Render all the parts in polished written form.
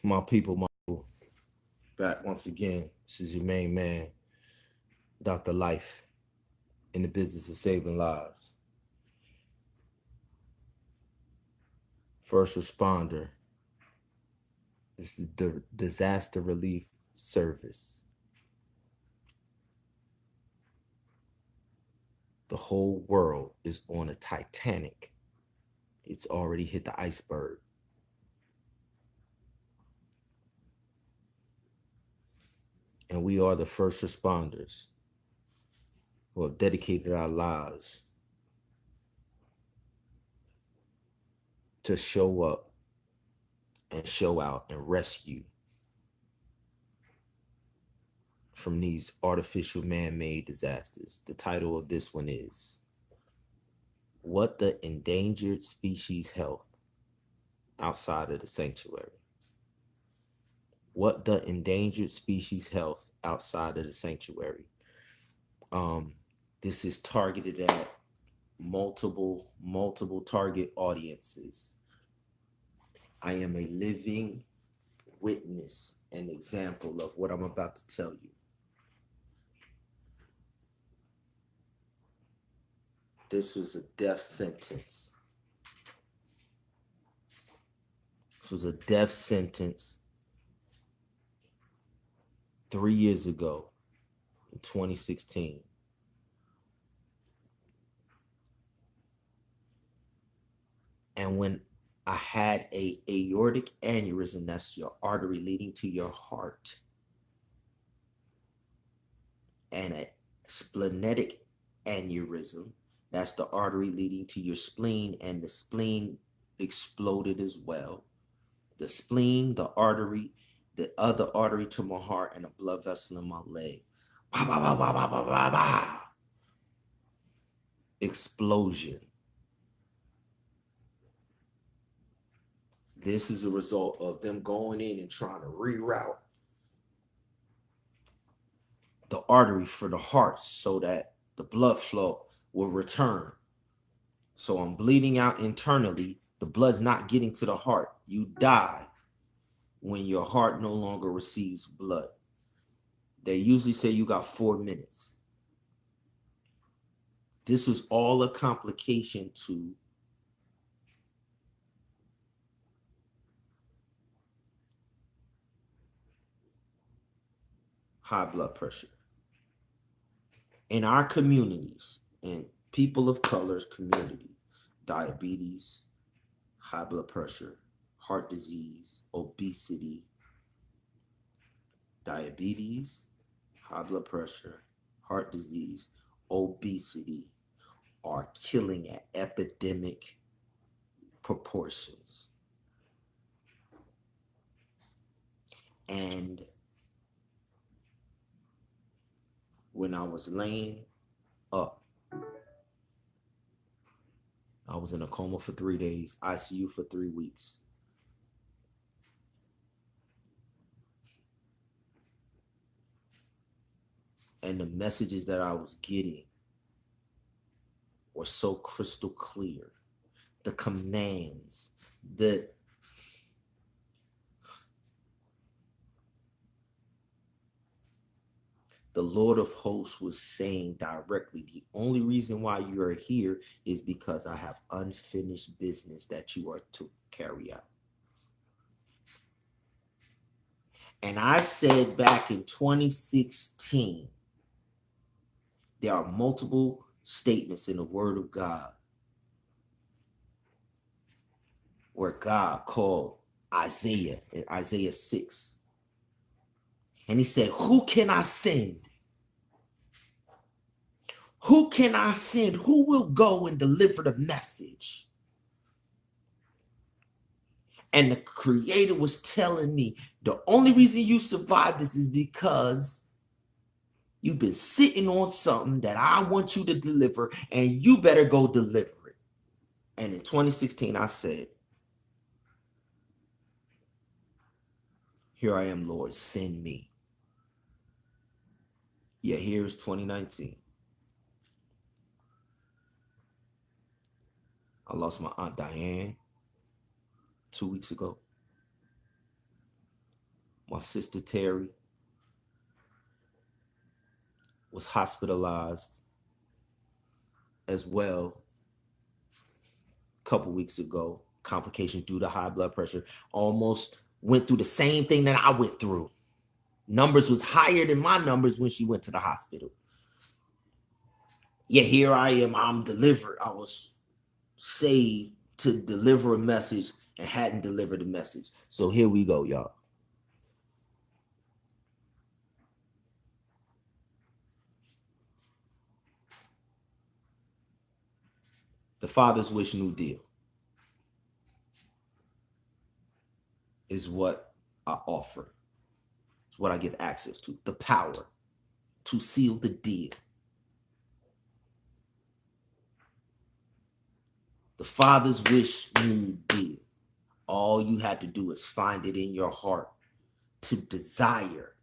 My people, back once again. This is your main man, Dr. Life, in the business of saving lives. First responder. This is the disaster relief service. The whole world is on a Titanic. It's already hit the iceberg. And we are the first responders who have dedicated our lives to show up and show out and rescue from these artificial man-made disasters. The title of this one is What the Endangered Species Health Outside of the Sanctuary. What the Endangered Species Health Outside of the Sanctuary. This is targeted at multiple target audiences. I am a living witness and example of what I'm about to tell you. This was a death sentence. This was a death sentence 3 years ago in 2016. And when I had a aortic aneurysm, that's your artery leading to your heart, and a splenetic aneurysm, that's the artery leading to your spleen, and the spleen exploded as well. The spleen, the artery, the other artery to my heart, and a blood vessel in my leg. Bah, bah, bah, bah, bah, bah, bah, bah. Explosion. This is a result of them going in and trying to reroute the artery for the heart so that the blood flow will return. So I'm bleeding out internally. The blood's not getting to the heart. You die when your heart no longer receives blood. They usually say you got 4 minutes. This was all a complication to high blood pressure. In our communities, in people of color's community, diabetes, high blood pressure, heart disease, obesity, diabetes, high blood pressure, heart disease, obesity are killing at epidemic proportions. And when I was laying up, I was in a coma for 3 days, ICU for 3 weeks. And the messages that I was getting were so crystal clear. The commands, the Lord of hosts was saying directly, the only reason why you are here is because I have unfinished business that you are to carry out. And I said back in 2016, there are multiple statements in the Word of God where God called Isaiah in Isaiah 6. And he said, who can I send? Who can I send? Who will go and deliver the message? And the Creator was telling me, the only reason you survived this is because you've been sitting on something that I want you to deliver, and you better go deliver it. And in 2016, I said, here I am, Lord, send me. Yeah, here's 2019. I lost my Aunt Diane 2 weeks ago. My sister Terry was hospitalized as well a couple weeks ago. Complications due to high blood pressure. Almost went through the same thing that I went through. Numbers was higher than my numbers when she went to the hospital. Yet here I am, I'm delivered. I was saved to deliver a message and hadn't delivered a message. So here we go, y'all. The Father's Wish New Deal is what I offer. It's what I give access to. The power to seal the deal. The Father's Wish New Deal. All you had to do is find it in your heart to desire,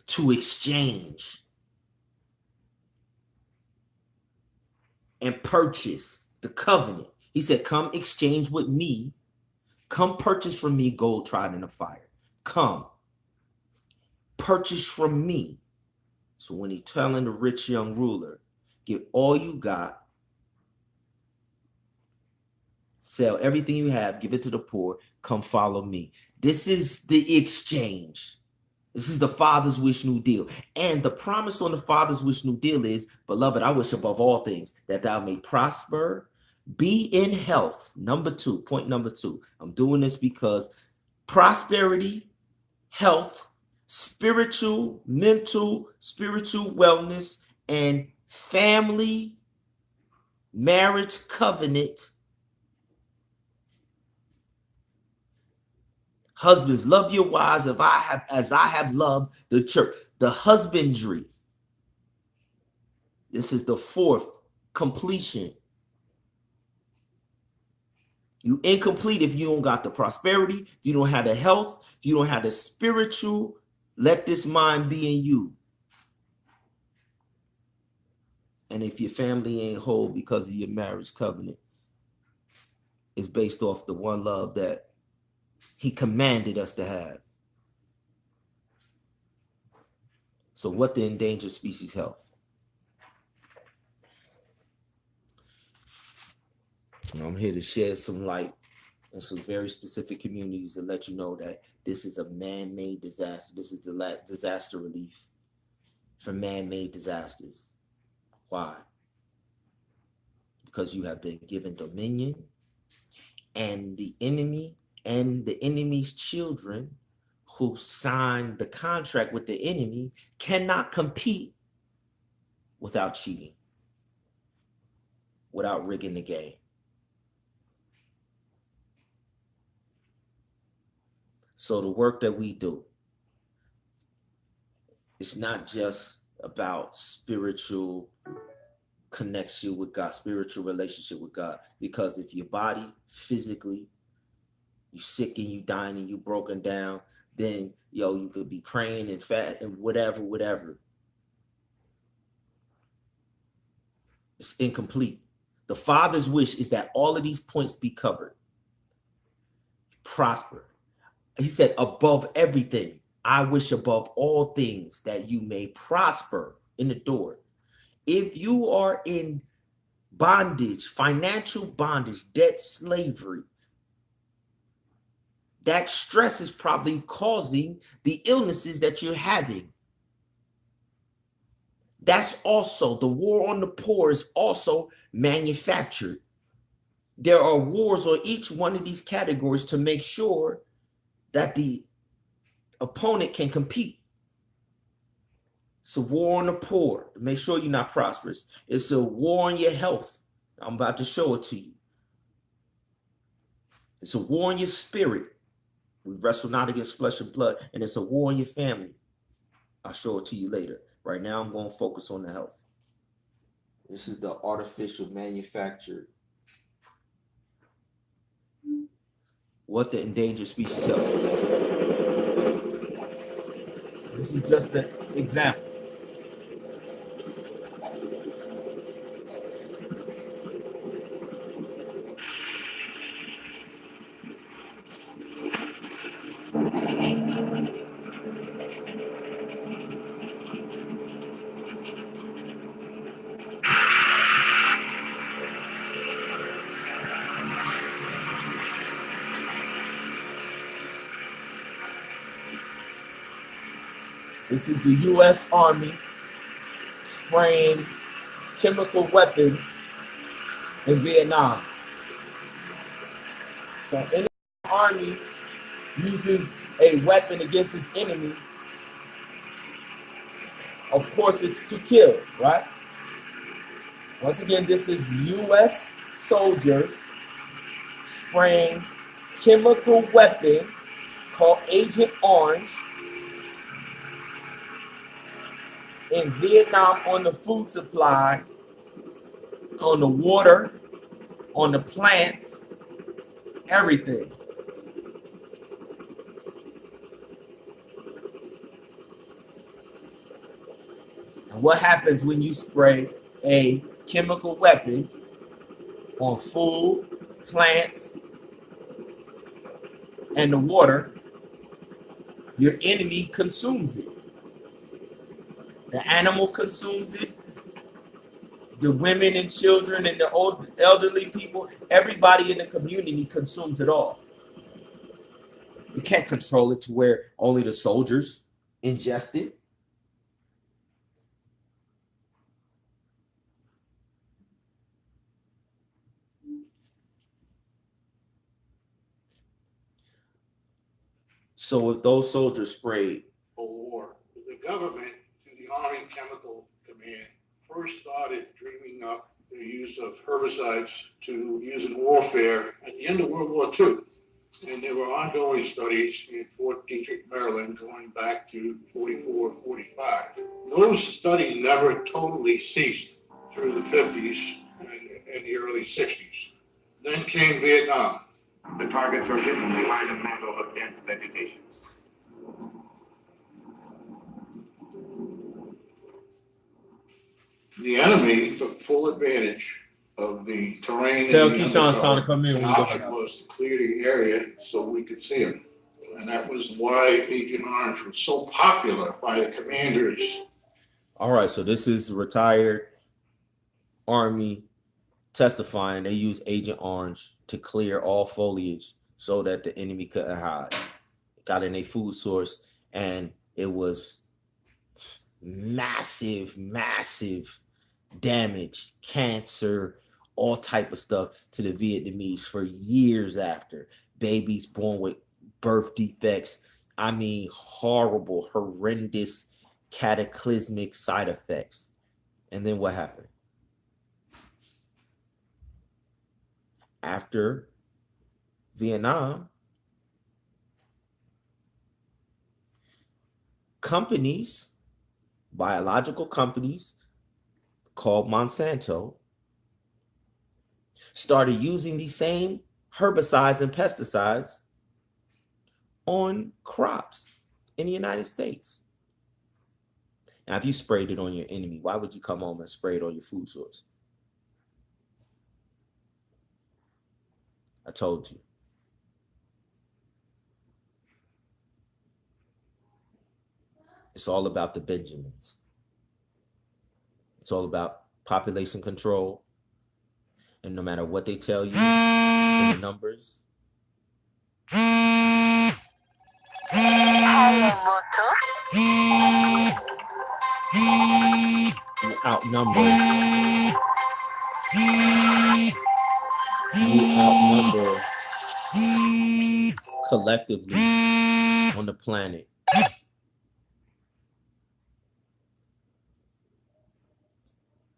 to exchange, and purchase the covenant. He said, come exchange with me. Come purchase from me gold tried in the fire. Come purchase from me. So when he's telling the rich young ruler, give all you got, sell everything you have, give it to the poor, come follow me. This is the exchange. This is the Father's Wish New Deal. And the promise on the Father's Wish New Deal is, beloved, I wish above all things that thou may prosper, be in health. Point number two. I'm doing this because prosperity, health, spiritual, mental, spiritual wellness, and family, marriage covenant. Husbands, love your wives as I have loved the church. The husbandry. This is the fourth completion. You incomplete if you don't got the prosperity, if you don't have the health, if you don't have the spiritual. Let this mind be in you. And if your family ain't whole because of your marriage covenant, it's based off the one love that he commanded us to have. So what the endangered species health? I'm here to shed some light in some very specific communities to let you know that this is a man-made disaster. This is the disaster relief for man-made disasters. Why? Because you have been given dominion, and the enemy and the enemy's children who signed the contract with the enemy cannot compete without cheating, without rigging the game. So the work that we do, it's not just about spiritual connection with God, spiritual relationship with God. Because if your body physically, you sick and you dying and you broken down, then you could be praying and fat and whatever. It's incomplete. The Father's wish is that all of these points be covered. Prosper. He said, above everything, I wish above all things that you may prosper in the door. If you are in bondage, financial bondage, debt, slavery, that stress is probably causing the illnesses that you're having. That's also, the war on the poor is also manufactured. There are wars on each one of these categories to make sure that the opponent can compete. It's a war on the poor to make sure you're not prosperous. It's a war on your health. I'm about to show it to you. It's a war on your spirit. We wrestle not against flesh and blood, and it's a war on your family. I'll show it to you later. Right now, I'm going to focus on the health. This is the artificial manufactured. What the endangered species health. This is just an example. This is the U.S. Army spraying chemical weapons in Vietnam. So any army uses a weapon against its enemy, of course it's to kill, right? Once again, this is U.S. soldiers spraying chemical weapon called Agent Orange in Vietnam on the food supply, on the water, on the plants, everything. And what happens when you spray a chemical weapon on food, plants, and the water? Your enemy consumes it. The animal consumes it. The women and children and the old elderly people, everybody in the community consumes it all. You can't control it to where only the soldiers ingest it. So if those soldiers sprayed war, the government, through the Army Chemical Command, first started dreaming up the use of herbicides to use in warfare at the end of World War II. And there were ongoing studies in Fort Detrick, Maryland, going back to 44, 45. Those studies never totally ceased through the 50s and the early 60s. Then came Vietnam. The targets are hidden behind a mantle of dense vegetation. The enemy took full advantage of the terrain. Tell Keyshawn's time to come in. The option was to clear the area so we could see him. And that was why Agent Orange was so popular by the commanders. All right, so this is retired Army testifying. They use Agent Orange to clear all foliage so that the enemy couldn't hide. Got in a food source, and it was massive damage, cancer, all type of stuff to the Vietnamese for years after. Babies born with birth defects. I mean, horrible, horrendous, cataclysmic side effects. And then what happened? After Vietnam, companies, biological companies called Monsanto, started using these same herbicides and pesticides on crops in the United States. Now, if you sprayed it on your enemy, why would you come home and spray it on your food source? I told you. It's all about the Benjamins. It's all about population control. And no matter what they tell you in the numbers, you outnumber collectively on the planet.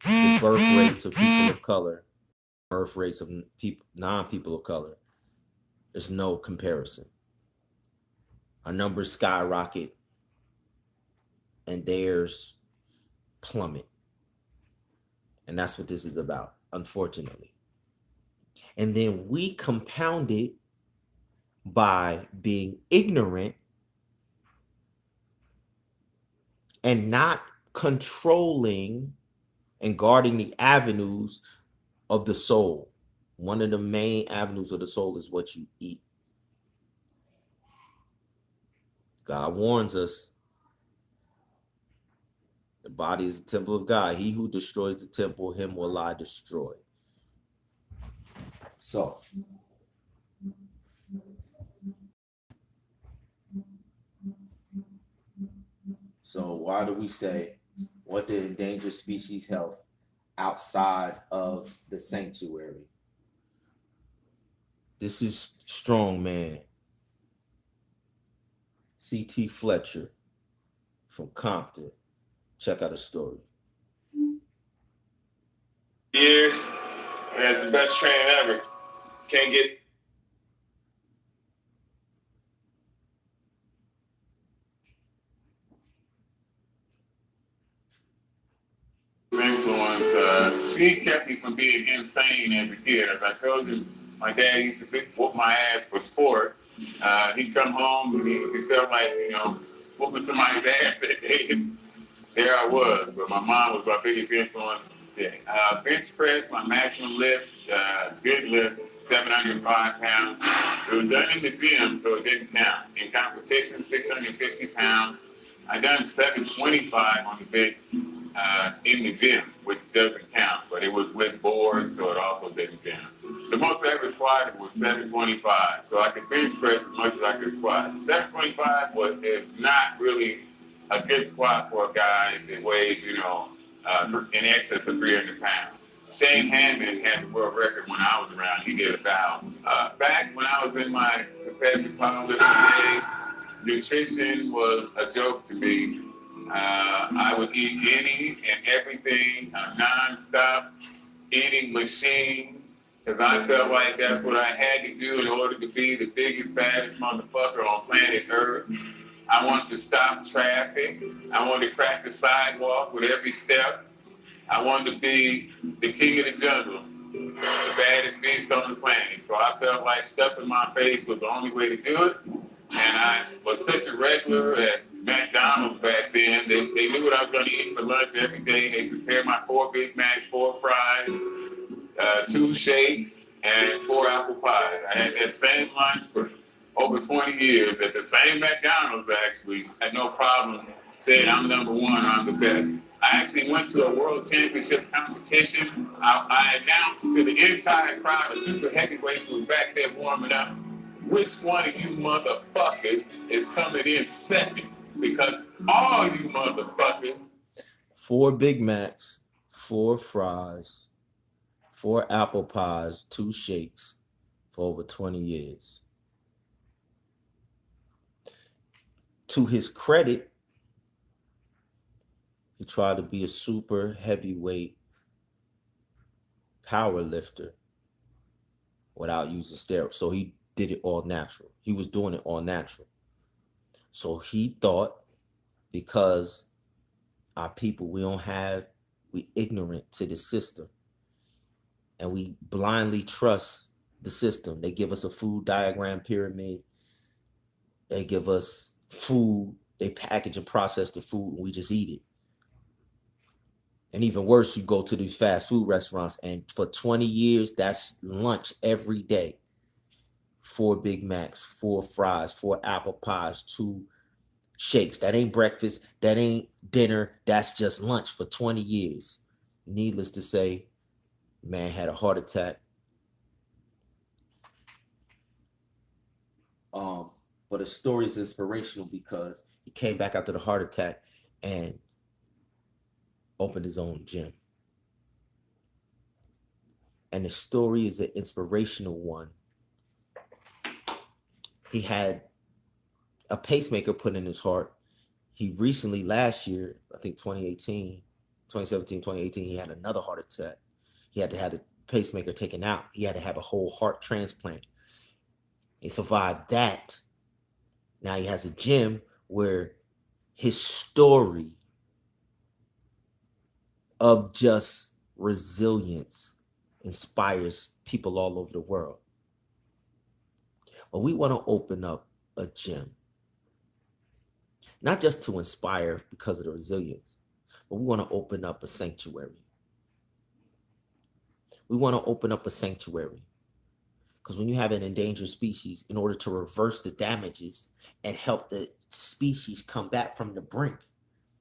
The birth rates of people of color, birth rates of non-people of color, there's no comparison. Our numbers skyrocket and theirs plummet. And that's what this is about, unfortunately. And then we compound it by being ignorant and not controlling and guarding the avenues of the soul. One of the main avenues of the soul is what you eat. God warns us, the body is the temple of God. He who destroys the temple, him will I destroy. So, So why do we say what the endangered species health outside of the sanctuary? This is strong man. C.T. Fletcher from Compton. Check out the story. Years, and that's the best training ever. Can't get influence. She kept me from being insane as a kid. As I told you, my dad used to whoop my ass for sport. He'd come home and he felt like, whooping somebody's ass that day. There I was, but my mom was my biggest influence. Bench press, my maximum lift, good lift, 705 pounds. It was done in the gym, so it didn't count. In competition, 650 pounds. I done 725 on the bench in the gym, which doesn't count, but it was with boards, so it also didn't count. The most I ever squatted was 725, so I could bench press as much as I could squat. 725 is not really a good squat for a guy that weighs, in excess of 300 pounds. Shane Hammond had the world record when I was around. He did about, back when I was in my competitive powerlifting days, nutrition was a joke to me. I would eat any and everything, a non-stop eating machine, because I felt like that's what I had to do in order to be the biggest, baddest motherfucker on planet Earth. I wanted to stop traffic. I wanted to crack the sidewalk with every step. I wanted to be the king of the jungle, the baddest beast on the planet. So I felt like stuffing my face was the only way to do it. And I was such a regular at McDonald's back then. They knew what I was going to eat for lunch every day. They prepared my 4 Big Macs, 4 fries, 2 shakes, and 4 apple pies. I had that same lunch for over 20 years at the same McDonald's, actually. I had no problem saying I'm number one, I'm the best. I actually went to a world championship competition. I announced to the entire crowd of super heavyweights who was back there warming up, which one of you motherfuckers is coming in second? Because all you motherfuckers. 4 Big Macs, 4 fries, 4 apple pies, 2 shakes for over 20 years. To his credit, he tried to be a super heavyweight power lifter without using steroids. So he did it all natural. He was doing it all natural. So he thought, because our people, we ignorant to the system, and we blindly trust the system. They give us a food diagram pyramid. They give us food, they package and process the food, and we just eat it. And even worse, you go to these fast food restaurants, and for 20 years, that's lunch every day. 4 Big Macs, 4 fries, 4 apple pies, 2 shakes. That ain't breakfast, that ain't dinner, that's just lunch for 20 years. Needless to say, man had a heart attack. But the story is inspirational because he came back after the heart attack and opened his own gym. And the story is an inspirational one. He had a pacemaker put in his heart. He recently, last year, I think 2017, 2018, he had another heart attack. He had to have the pacemaker taken out. He had to have a whole heart transplant. He survived that. Now he has a gym where his story of just resilience inspires people all over the world. But we want to open up a gym, not just to inspire because of the resilience, but we want to open up a sanctuary. We want to open up a sanctuary because when you have an endangered species, in order to reverse the damages and help the species come back from the brink,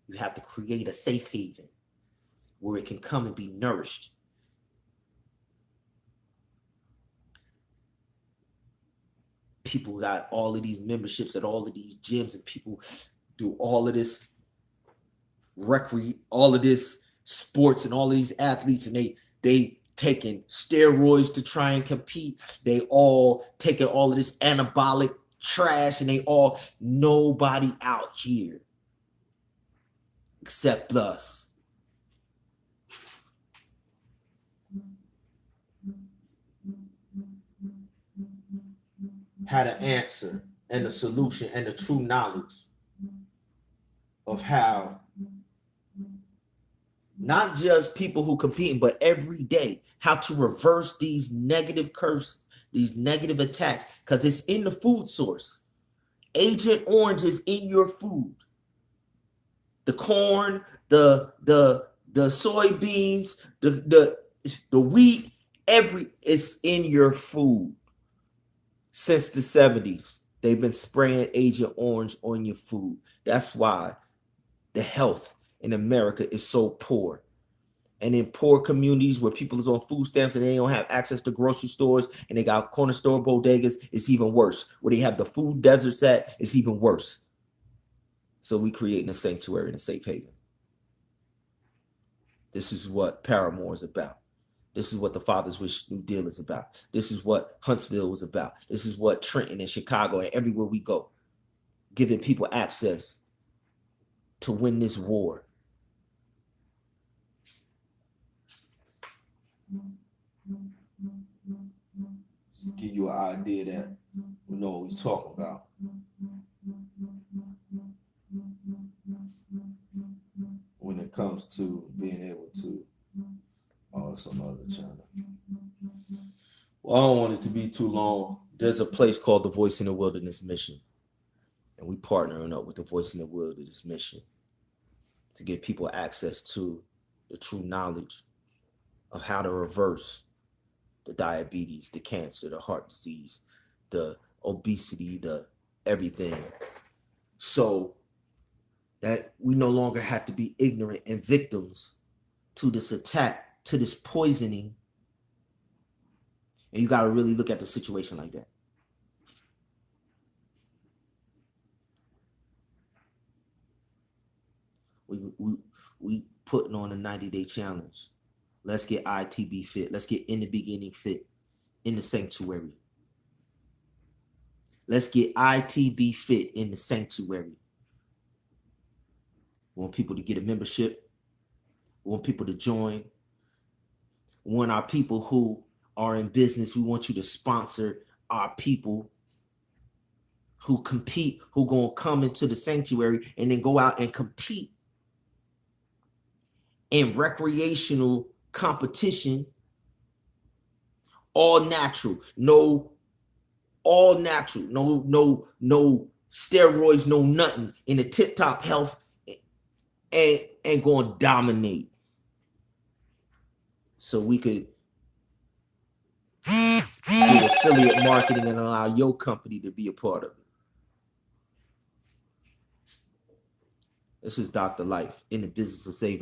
you have to create a safe haven where it can come and be nourished. People got all of these memberships at all of these gyms, and people do all of this all of this sports and all of these athletes, and they taking steroids to try and compete. They all taking all of this anabolic trash, and nobody out here except us had an answer and a solution and the true knowledge of how not just people who competing, but every day, how to reverse these negative curses, these negative attacks, because it's in the food source. Agent Orange is in your food. The corn, the soybeans, the wheat, it's in your food. Since the 70s, they've been spraying Agent Orange on your food. That's why the health in America is so poor. And in poor communities where people is on food stamps and they don't have access to grocery stores and they got corner store bodegas, it's even worse. Where they have the food deserts at, it's even worse. So we creating a sanctuary and a safe haven. This is what Paramore is about. This is what the Father's Wish New Deal is about. This is what Huntsville was about. This is what Trenton and Chicago and everywhere we go, giving people access to win this war. Just give you an idea that we know what we're talking about. When it comes to being able to some other channel. Well, I don't want it to be too long. There's a place called the Voice in the Wilderness Mission. And we partnering up with the Voice in the Wilderness Mission to give people access to the true knowledge of how to reverse the diabetes, the cancer, the heart disease, the obesity, the everything. So that we no longer have to be ignorant and victims to this attack, to this poisoning. And you got to really look at the situation like that. We putting on a 90-day challenge. Let's get ITB fit. Let's get in the beginning fit in the sanctuary. Let's get ITB fit in the sanctuary. We want people to get a membership. We want people to join. We want our people who are in business. We want you to sponsor our people who compete, who gonna come into the sanctuary and then go out and compete in recreational competition, all natural, no steroids, no nothing, in the tip-top health, and going to dominate. So we could do affiliate marketing and allow your company to be a part of it. This is Dr. Life in the business of saving